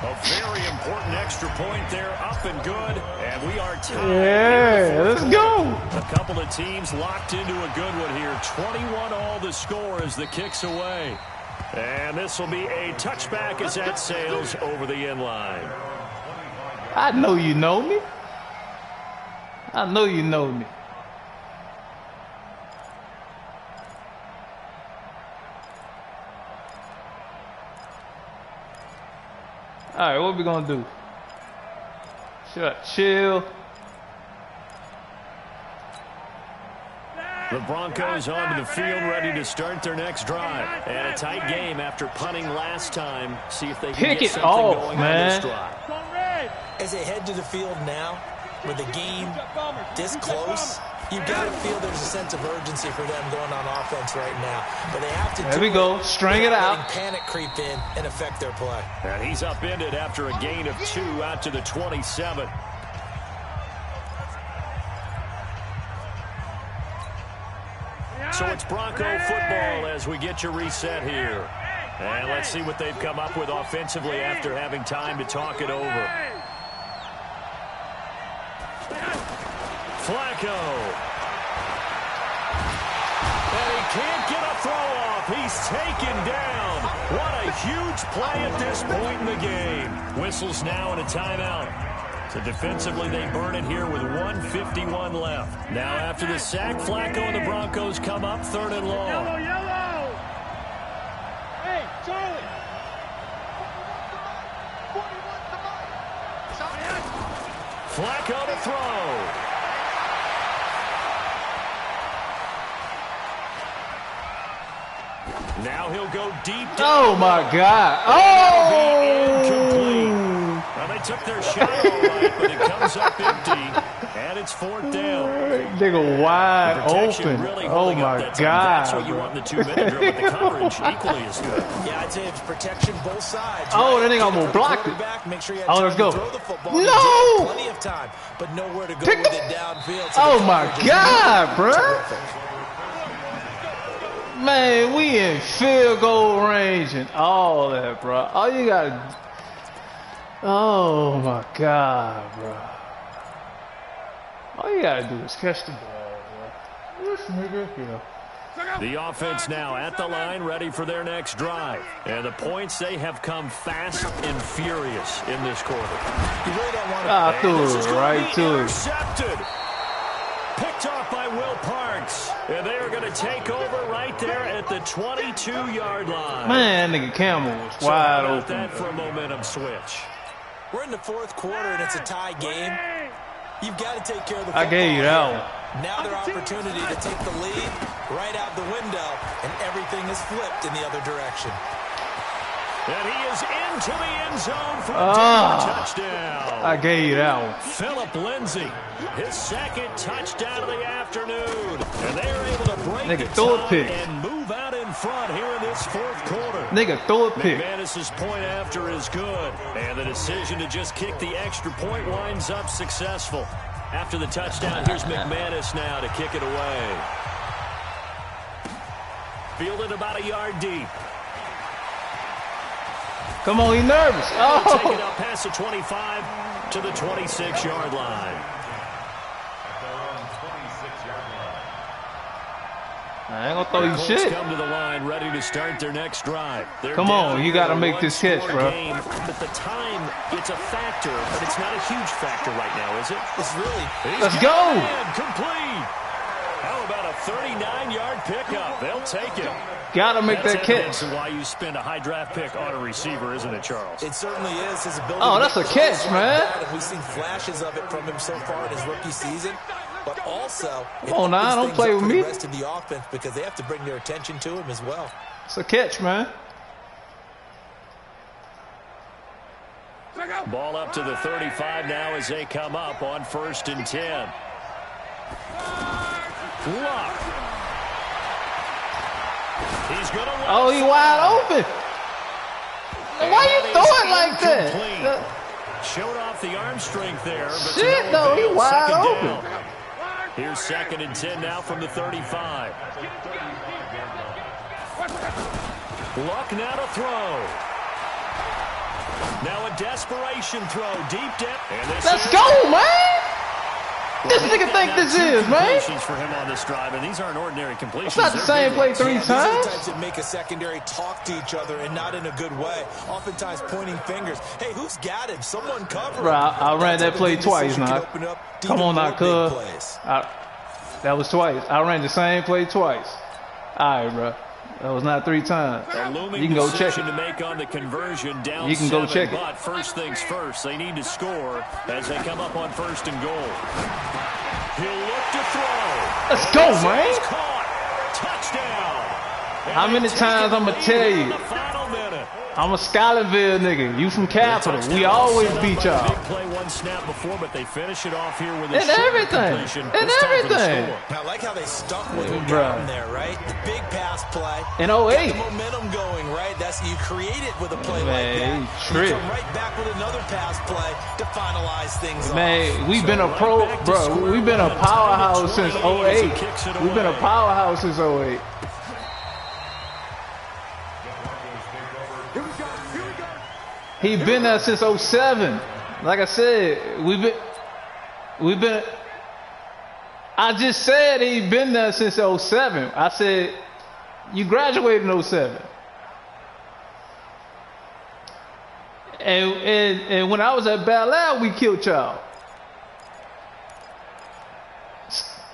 A very important extra point there, up and good, and we are tied. Yeah, let's go. A couple of teams locked into a good one here. 21 all the score as the kick's away. And this will be a touchback as that sails over the end line. I know you know me. I know you know me. All right, what we gonna do? Chill. The Broncos onto the field, ready to start their next drive. And a tight game after punting last time. See if they can get something going on this drive. As they head to the field now, with the game this close, you've got to feel there's a sense of urgency for them going on offense right now. But they have to. There we go. String it out. Panic creep in and affect their play. And he's upended after a gain of 2 out to the 27. So it's Bronco football as we get you reset here. And let's see what they've come up with offensively after having time to talk it over. Flacco. And he can't get a throw off. He's taken down. What a huge play at this point in the game. Whistles now and a timeout. So defensively, they burn it here with 1:51 left. Now after the sack, Flacco and the Broncos come up 3rd and long. Yellow, yellow. Hey, Charlie. Flacco to throw. Now he'll go deep down. Oh, my God. Oh! Well, they took their shot all right, but it comes up empty, and it's 4th down. Nigga wide open. Really Oh, my God. That's what you want in the 2-minute drill, but the coverage equally is good. Yeah, I'd say it's protection both sides. Oh, that nigga almost blocked it. Make sure you Oh, let's go. throw the football. No! Plenty of time, but nowhere to go Pick with the- it downfield. So Oh, the my coverage is God, bruh. terrific. Man, we in field goal range and all that, bro. All you gotta... Oh, my God, bro. All you gotta do is catch the ball, bro. This nigga, The offense now at the line, ready for their next drive. And the points, they have come fast and furious in this quarter. You really don't want to... I threw This is it gonna right be to him. intercepted. Picked off by Will Parks. And they are going to take over right there at the 22-yard line. Man, nigga Campbell was So wide how about open. that for a momentum switch? We're in the 4th quarter, and it's a tie game. You've got to take care of the football. I gave you that one. Now their opportunity to take the lead right out the window, and everything is flipped in the other direction. And he is into the end zone for a touchdown. I gave you that one. Philip Lindsay, his 2nd touchdown of the afternoon. And they are able to break Nigga, the throw a tie pick. and move out in front here in this 4th quarter. Nigga, throw a pick. McManus's point after is good. And the decision to just kick the extra point winds up successful. After the touchdown, here's McManus now to kick it away. Fielded about a yard deep. Come on, he nervous. Take it Oh! up past the 25 to the 26-yard line. I ain't gonna throw you Colts shit. come to the line ready to start their next drive. They're Come on, down you gotta to a make this catch, one-score bro. game, but the time, it's a factor, but it's not a huge factor right now, is it? It's really... Let's go. Complete. How about a 39-yard pickup? They'll take it. Gotta make That's that catch. evidence of why you spend a high draft pick on a receiver, isn't it, Charles? It certainly is. His ability Oh, to that's make a catch, plays like man. that, and we've seen flashes of it from him so far in his rookie season. But also, Come on now, don't play with me. The rest of the offense, because they have to bring their attention to him as well. It's a catch, man. Ball up to the 35 now as they come up on 1st and 10. Luck. He's going to Oh, he wide open. Why you throw it like that? Showed off the arm strength there. But Shit, no, he wide open. Down. Here's 2nd and 10 now from the 35. Luck now to throw. Now a desperation throw deep down. Let's go, man. This nigga think this is, man. Completions for him on this drive, and these aren't ordinary completions. It's not the same play 3 These are the times. types that make a secondary talk to each other and not in a good way. Oftentimes pointing fingers. Hey, who's got him? Someone cover him. Bro, I ran that play twice now. Open up Come even on now, more big cuz. plays. That was twice. I ran the same play twice. All right, bro. That was not 3 times. A looming You can go check decision it. to make on the conversion down You can go 7, check it. but first things first, they need to score as they come up on 1st and goal. He'll look to throw. Let's go, man. It's caught. Touchdown. How many times I'm going to tell you? In the final minute. I'm a Schuylerville nigga. You from Capital. We always beat y'all. Big play one snap before, but they finish it off here with a And short everything. completion. And This time for the everything. score. I like how they stuck with him Bruh. down there, right? The big pass play. In Get 08. the momentum going, right? That's you create it with a play Man, like he that. You tripped. come right back with another pass play to finalize things off. Man, we've been a pro, bro. We've been a powerhouse since 08. We've been a powerhouse since 08. He been there since 07. Like I said, we've been. I just said he been there since 07. I said you graduated in 07. And when I was at Bel Air, we killed y'all.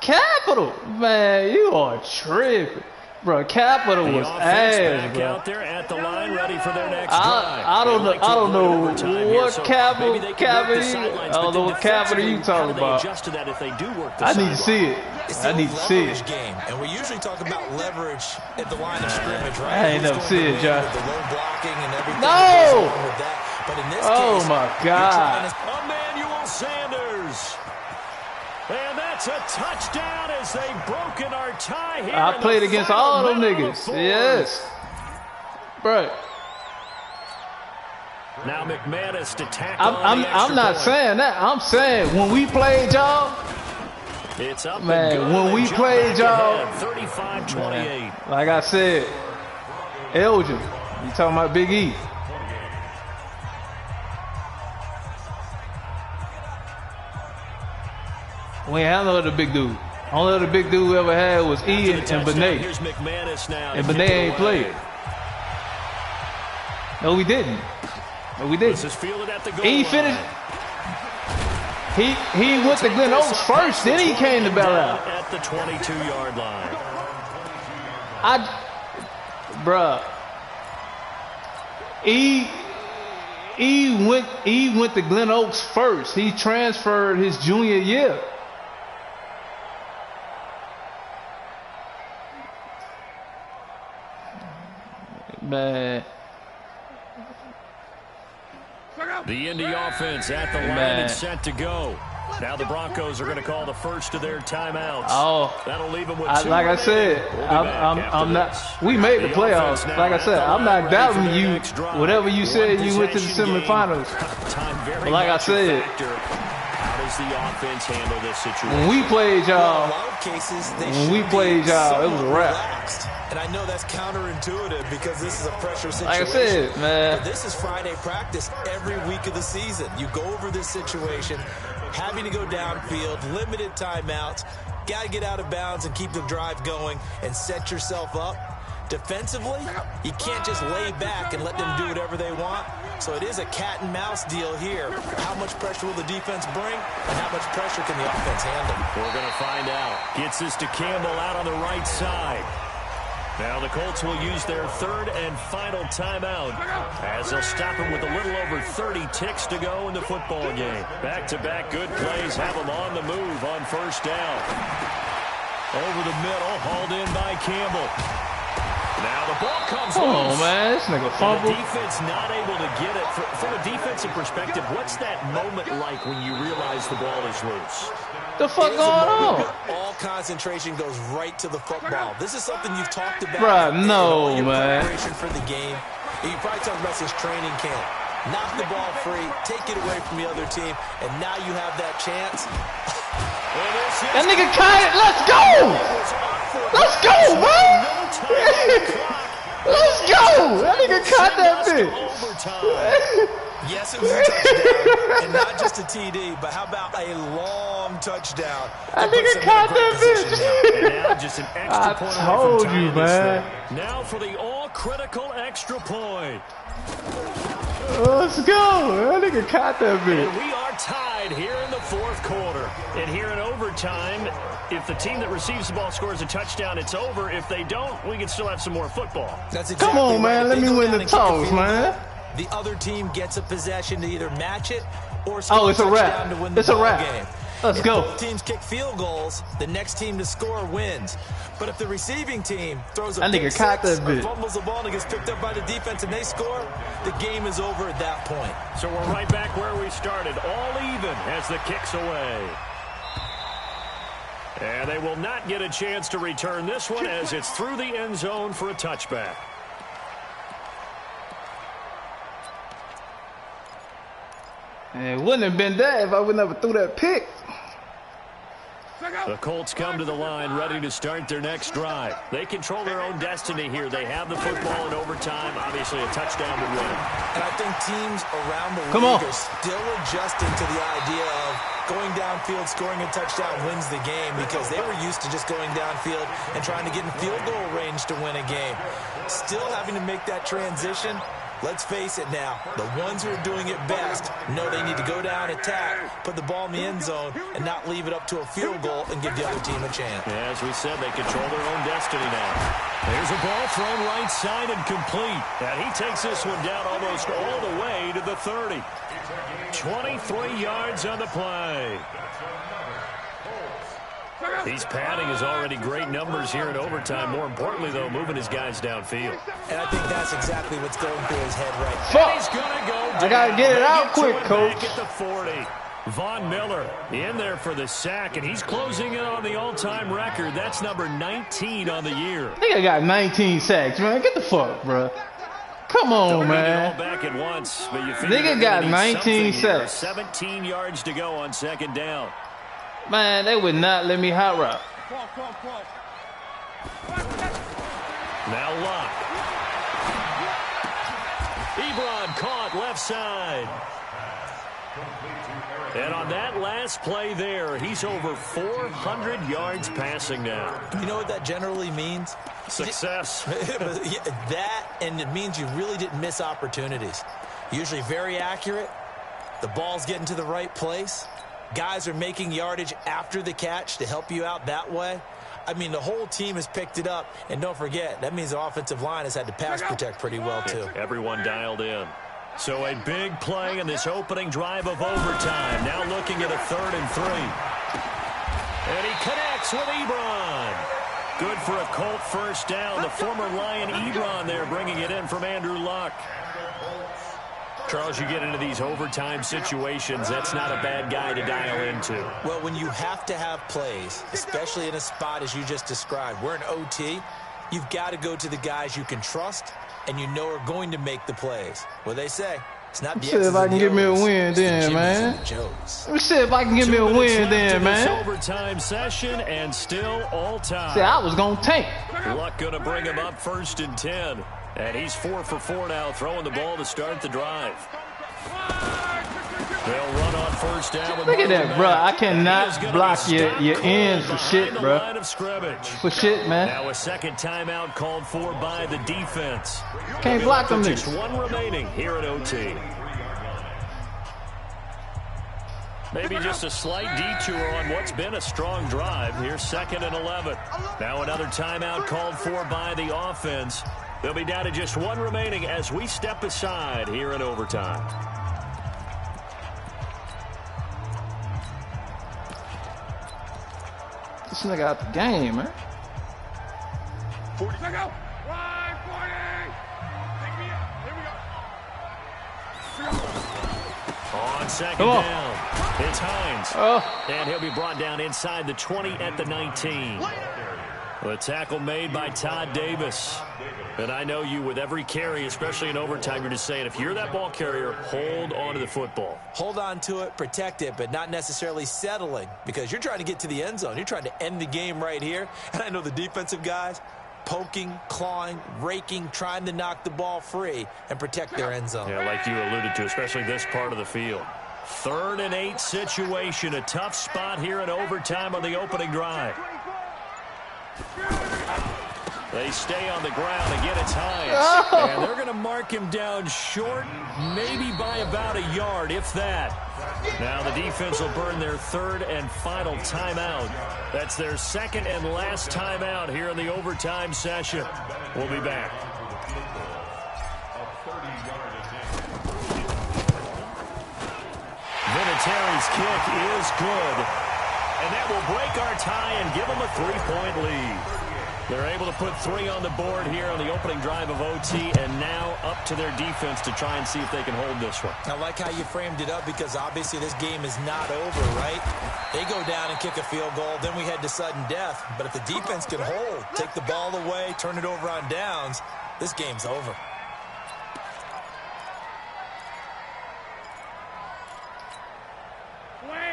Capital, man, you are tripping, bro. Capital was ass, bro. Out there at the line, ready for their next drive. I don't know what capital. I don't know what capital you talking about. I need to see it. I need to see it. Game, and we usually talk about leverage at the line of scrimmage, right? I ain't never seen it, John. The low blocking and everything. No. With that. But in this Oh case, my God. Emmanuel Sanders. And that's a touchdown as they've broken our tie here. I played against all them niggas. Yes. Bro. Now McManus to tackle. I'm not saying that. I'm saying when we played y'all. It's up, man. When we played y'all, 35-28. Like I said, Elgin, you talking about Big E? We ain't have no other big dude. Only other big dude we ever had was Ian and Benet. Here's McManus now. And Benet ain't played. No, we didn't. No, we didn't. He finished. He went to Glen Oaks first, then he came to Bel Air. At the 22-yard line. Bruh. He went to Glen Oaks first. He transferred his junior year. Man. The Indy offense at the line and set to go. Now the Broncos are going to call the first of their timeouts. Oh, that'll leave them with two. Like I said, I'm not. We made the playoffs. Like I said, I'm not doubting you. Whatever you said, you went to the semifinals. But like I said, how does the offense handle this situation? When we played y'all, it was a wrap. And I know that's counterintuitive because this is a pressure situation. Like I said, man. But this is Friday practice every week of the season. You go over this situation, having to go downfield, limited timeouts, got to get out of bounds and keep the drive going and set yourself up. Defensively, you can't just lay back and let them do whatever they want. So it is a cat and mouse deal here. How much pressure will the defense bring and how much pressure can the offense handle? We're going to find out. Gets this to Campbell out on the right side. Now the Colts will use their third and final timeout as they'll stop him with a little over 30 ticks to go in the football game. Back-to-back good plays have them on the move on first down. Over the middle, hauled in by Campbell. Now the ball comes loose. Oh, man, this nigga fumble. The defense not able to get it. From a defensive perspective, what's that moment like when you realize the ball is loose? The fuck going on? All concentration goes right to the football. This is something you've talked about. Bruh, no, man. Preparation for the game. You probably talked about this training camp. Knock the ball free, take it away from the other team, and now you have that chance. That nigga caught it. Let's go. Let's go, man. Let's go. That nigga caught that bitch. Yes, it was a touchdown, and not just a TD, but how about a long touchdown? That nigga caught that bitch. And now just an extra point I told away from you, man. Now for the all-critical extra point. Let's go. That nigga caught that bitch. And we are tied here in the fourth quarter. And here in overtime, if the team that receives the ball scores a touchdown, it's over. If they don't, we can still have some more football. That's exactly Come on, man. Right. Let me win the toss, man. The other team gets a possession to either match it or score it's a wrap. It's a wrap. Game. Let's go. If both teams kick field goals, the next team to score wins. But if the receiving team throws a pick six or fumbles the ball and gets picked up by the defense and they score, the game is over at that point. So we're right back where we started, all even as the kick's away. And they will not get a chance to return this one as it's through the end zone for a touchback. It wouldn't have been that if I would never threw that pick. The Colts come to the line ready to start their next drive. They control their own destiny here. They have the football in overtime. Obviously, a touchdown would win. And I think teams around the league are still adjusting to the idea of going downfield, scoring a touchdown wins the game, because they were used to just going downfield and trying to get in field goal range to win a game. Still having to make that transition. Let's face it now, the ones who are doing it best know they need to go down, attack, put the ball in the end zone, and not leave it up to a field goal and give the other team a chance. Yeah, as we said, they control their own destiny now. There's a ball thrown right side and complete. And he takes this one down almost all the way to the 30. 23 yards on the play. He's padding his already great numbers here in overtime. More importantly, though, moving his guys downfield. And I think that's exactly what's going through his head right now. Fuck. He's going to go down. I got to get it out quick, Coach. Back at the 40. Von Miller in there for the sack, and he's closing in on the all-time record. That's number 19 on the year. I think I got 19 sacks, man. Get the fuck, bro. Come on, man. All back at once, but you nigga got 19 sacks. 17 yards to go on second down. Man, they would not let me hot route. Now Locke. Ebron caught left side. And on that last play there, he's over 400 yards passing now. You know what that generally means? Success. That, and it means you really didn't miss opportunities. Usually very accurate. The ball's getting to the right place. Guys are making yardage after the catch to help you out that way. I mean, the whole team has picked it up. And don't forget, that means the offensive line has had to pass protect pretty well, too. Everyone dialed in. So a big play in this opening drive of overtime. Now looking at a 3rd and 3. And he connects with Ebron. Good for a Colt first down. The former Lion Ebron there bringing it in from Andrew Luck. Charles, you get into these overtime situations, that's not a bad guy to dial into. Well, when you have to have plays, especially in a spot as you just described, we're in OT, you've got to go to the guys you can trust and you know are going to make the plays. Well, they say, it's not the see if I can get me a win then, man. Let me see if I can get me a win then, man. Overtime session and still all time. See, I was going to tank. Luck going to bring him up 1st and 10. And he's 4 for 4 now, throwing the ball to start the drive. They'll run on first down. Look at that, bro. I cannot block your ends for shit, bro. For shit, man. Now a second timeout called for by the defense. Can't block them. Just one remaining here at OT. Maybe just a slight detour on what's been a strong drive. Here's 2nd and 11. Now another timeout called for by the offense. They'll be down to just one remaining as we step aside here in overtime. This nigga out the game, man. 40. Go! Line 40! Take me up. Here we go. On second down, it's Hines. Oh. And he'll be brought down inside the 20 at the 19. The tackle made by Todd Davis. And I know you, with every carry, especially in overtime, you're just saying, if you're that ball carrier, hold on to the football. Hold on to it, protect it, but not necessarily settling, because you're trying to get to the end zone. You're trying to end the game right here. And I know the defensive guys poking, clawing, raking, trying to knock the ball free and protect their end zone. Yeah, like you alluded to, especially this part of the field. 3rd and 8 situation, a tough spot here in overtime on the opening drive. They stay on the ground. Again, it's Hines. And they're going to mark him down short, maybe by about a yard, if that. Now the defense will burn their 3rd and final timeout. That's their 2nd and last timeout here in the overtime session. We'll be back. Vinatieri's kick is good. And that will break our tie and give them a 3-point lead. They're able to put 3 on the board here on the opening drive of OT, and now up to their defense to try and see if they can hold this one. I like how you framed it up, because obviously this game is not over, right? They go down and kick a field goal, then we head to sudden death. But if the defense can hold, take the ball away, turn it over on downs, this game's over.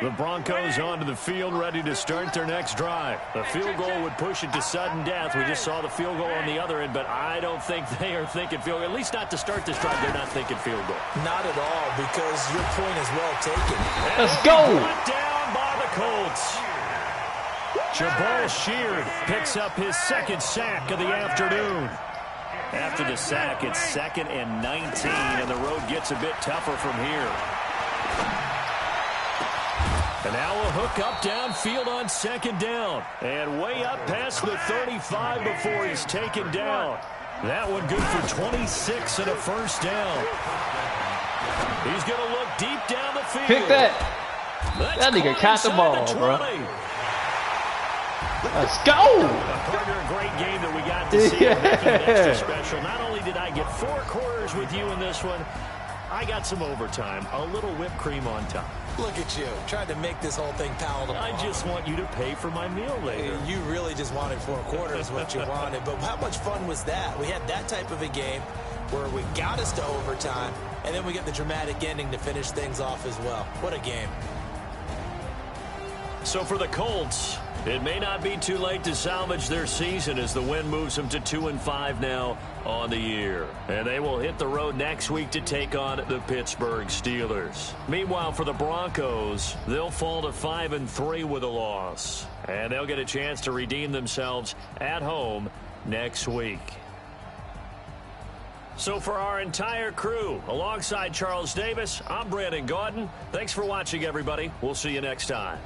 The Broncos onto the field, ready to start their next drive. The field goal would push it to sudden death. We just saw the field goal on the other end, but I don't think they are thinking field goal. At least not to start this drive, they're not thinking field goal. Not at all, because your point is well taken. Let's go. Brought down by the Colts. Jabal Sheard picks up his second sack of the afternoon. After the sack, it's 2nd and 19, and the road gets a bit tougher from here. And now a hook up downfield on 2nd down. And way up past the 35 before he's taken down. That one good for 26 and a first down. He's going to look deep down the field. Pick that. That nigga caught the ball, bro. Let's go. A great game that we got to see. Making it extra special. Not only did I get 4 quarters with you in this one, I got some overtime, a little whipped cream on top. Look at you, trying to make this whole thing palatable. I just want you to pay for my meal later. You really just wanted 4 quarters, what you wanted. But how much fun was that? We had that type of a game where we got us to overtime, and then we get the dramatic ending to finish things off as well. What a game. So for the Colts, it may not be too late to salvage their season as the win moves them to 2-5 now on the year. And they will hit the road next week to take on the Pittsburgh Steelers. Meanwhile, for the Broncos, they'll fall to 5-3 with a loss. And they'll get a chance to redeem themselves at home next week. So for our entire crew, alongside Charles Davis, I'm Brandon Gaudin. Thanks for watching, everybody. We'll see you next time.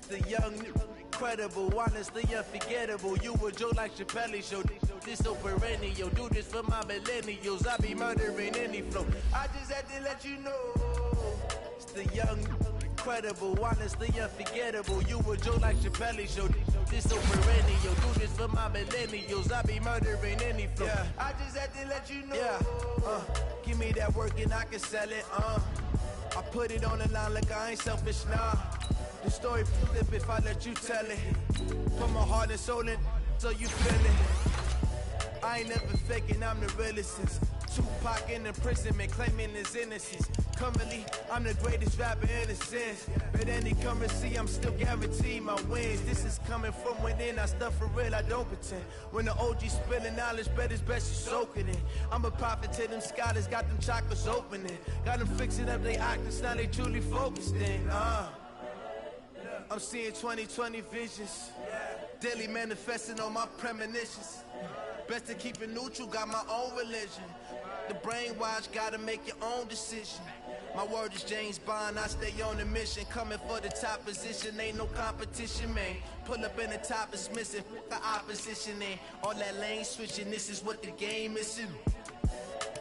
The young, incredible, honestly unforgettable. You a Joe like Chappelle show. This so perennial. Do this for my millennials. I be murdering any flow. I just had to let you know. It's the young, incredible, honestly unforgettable. You a Joe like Chappelle show. This so perennial. Do this for my millennials. I be murdering any flow. Yeah. I just had to let you know. Yeah. Give me that work and I can sell it. I put it on the line like I ain't selfish, nah. The story flip if I let you tell it. Put my heart and soul in so you feel it. I ain't never faking, I'm the realest since Tupac in imprisonment, claiming his innocence. Currently, I'm the greatest rapper in a sense. But any currency, I'm still guaranteed my wins. This is coming from within, I stuff for real, I don't pretend. When the OG spilling knowledge, bet it's best you soak it in. I'm a prophet to them scholars, got them chakras opening. Got them fixing up they actors, now they truly focused in. I'm seeing 2020 visions. Daily manifesting on my premonitions. Best to keep it neutral, got my own religion. The brainwash, gotta make your own decision. My word is James Bond, I stay on the mission. Coming for the top position, ain't no competition, man. Pull up in the top, it's missing, the opposition ain't. All that lane switching, this is what the game is.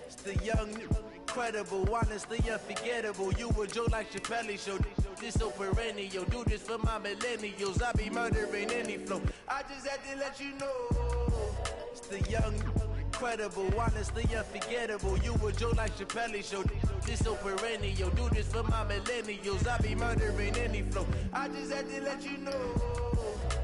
It's the young, incredible, honestly unforgettable. You a Joe like Chappelle show. This so perennial, do this for my millennials. I be murdering any flow. I just had to let you know. It's the young, incredible, honestly unforgettable. You a Joe like Chappelle show. This so perennial, do this for my millennials. I be murdering any flow. I just had to let you know.